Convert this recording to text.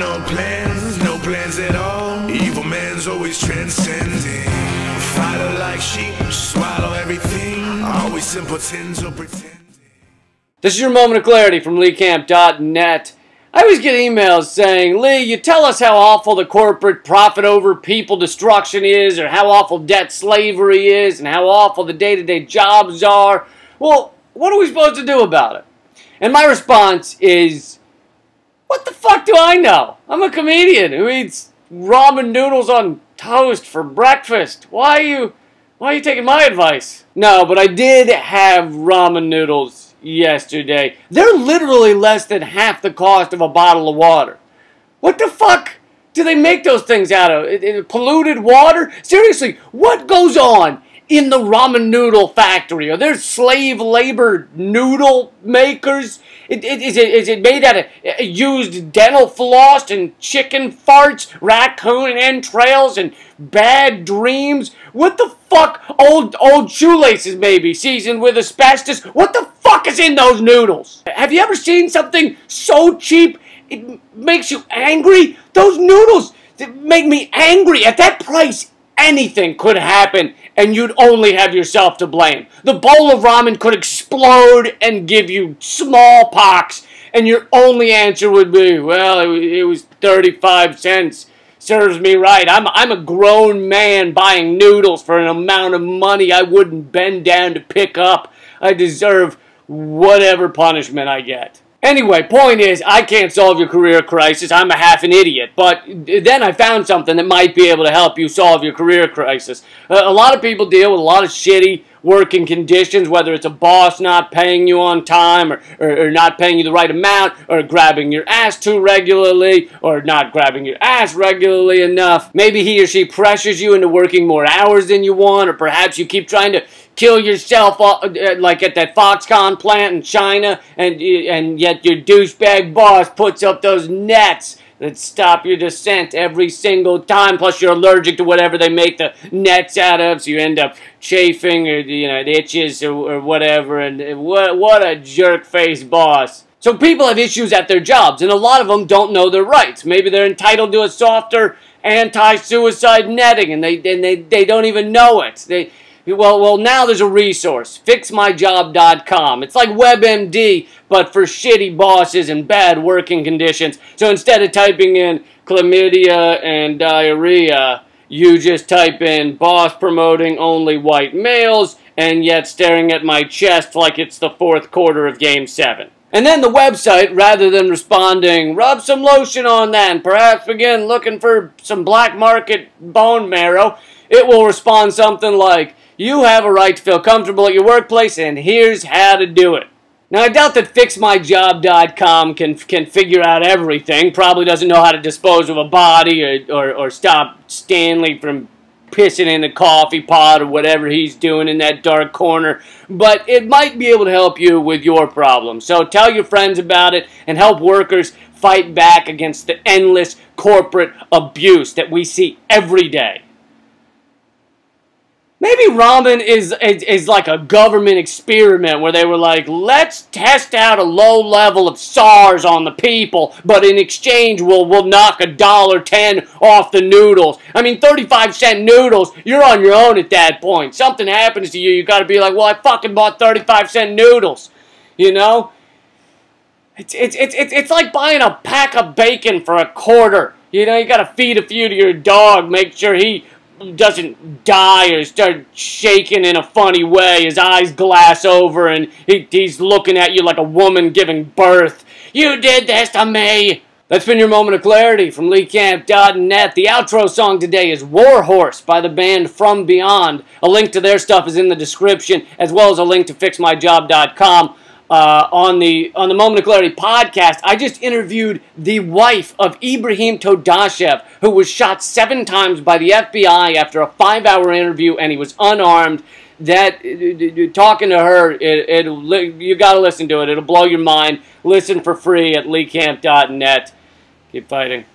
no plans at all. Evil man's always transcending. Fighter like sheep, swallow everything. Always simpletons or pretending. This is your moment of clarity from LeeCamp.net. I always get emails saying, Lee, you tell us how awful the corporate profit over people destruction is, or how awful debt slavery is, and how awful the day-to-day jobs are. Well, what are we supposed to do about it? And my response is, what the fuck do I know? I'm a comedian who eats ramen noodles on toast for breakfast. Why are you taking my advice? No, but I did have ramen noodles yesterday. They're literally less than half the cost of a bottle of water. What the fuck do they make those things out of? Polluted water? Seriously, what goes on in the ramen noodle factory? Are there slave labor noodle makers? Is it made out of used dental floss and chicken farts, raccoon entrails, and bad dreams? What the fuck? Old shoelaces maybe, seasoned with asbestos? What the fuck is in those noodles? Have you ever seen something so cheap it makes you angry? Those noodles make me angry. At that price, anything could happen, and you'd only have yourself to blame. The bowl of ramen could explode and give you smallpox, and your only answer would be, well, it was 35 cents. Serves me right. I'm a grown man buying noodles for an amount of money I wouldn't bend down to pick up. I deserve whatever punishment I get. Anyway, point is, I can't solve your career crisis. I'm a half an idiot. But then I found something that might be able to help you solve your career crisis. A lot of people deal with a lot of shitty working conditions, whether it's a boss not paying you on time, or not paying you the right amount, or grabbing your ass too regularly, or not grabbing your ass regularly enough. Maybe he or she pressures you into working more hours than you want, or perhaps you keep trying to kill yourself like at that Foxconn plant in China, and yet your douchebag boss puts up those nets that stop your descent every single time, plus you're allergic to whatever they make the nets out of, so you end up chafing, or it itches or whatever, and what a jerk-faced boss. So people have issues at their jobs, and a lot of them don't know their rights. Maybe they're entitled to a softer anti-suicide netting, and they don't even know it. Well, now there's a resource, fixmyjob.com. It's like WebMD, but for shitty bosses and bad working conditions. So instead of typing in chlamydia and diarrhea, you just type in boss promoting only white males, and yet staring at my chest like it's the fourth quarter of Game 7. And then the website, rather than responding, rub some lotion on that and perhaps begin looking for some black market bone marrow, it will respond something like, you have a right to feel comfortable at your workplace, and here's how to do it. Now, I doubt that FixMyJob.com can figure out everything. Probably doesn't know how to dispose of a body, or stop Stanley from pissing in the coffee pot, or whatever he's doing in that dark corner. But it might be able to help you with your problem. So tell your friends about it, and help workers fight back against the endless corporate abuse that we see every day. Maybe ramen is like a government experiment where they were like, let's test out a low level of SARS on the people, but in exchange we'll knock $1.10 off the noodles. I mean, 35-cent noodles, you're on your own at that point. Something happens to you, you gotta be like, well, I fucking bought 35-cent noodles. You know? It's like buying a pack of bacon for $0.25. You know, you gotta feed a few to your dog, make sure he doesn't die or start shaking in a funny way. His eyes glass over and he's looking at you like a woman giving birth. You did this to me. That's been your moment of clarity from LeeCamp.net. The outro song today is Warhorse by the band From Beyond. A link to their stuff is in the description, as well as a link to fixmyjob.com. On the Moment of Clarity podcast, I just interviewed the wife of Ibrahim Todashev, who was shot 7 times by the FBI after a 5-hour interview, and he was unarmed. Talking to her, you got to listen to it. It'll blow your mind. Listen for free at LeeCamp.net. Keep fighting.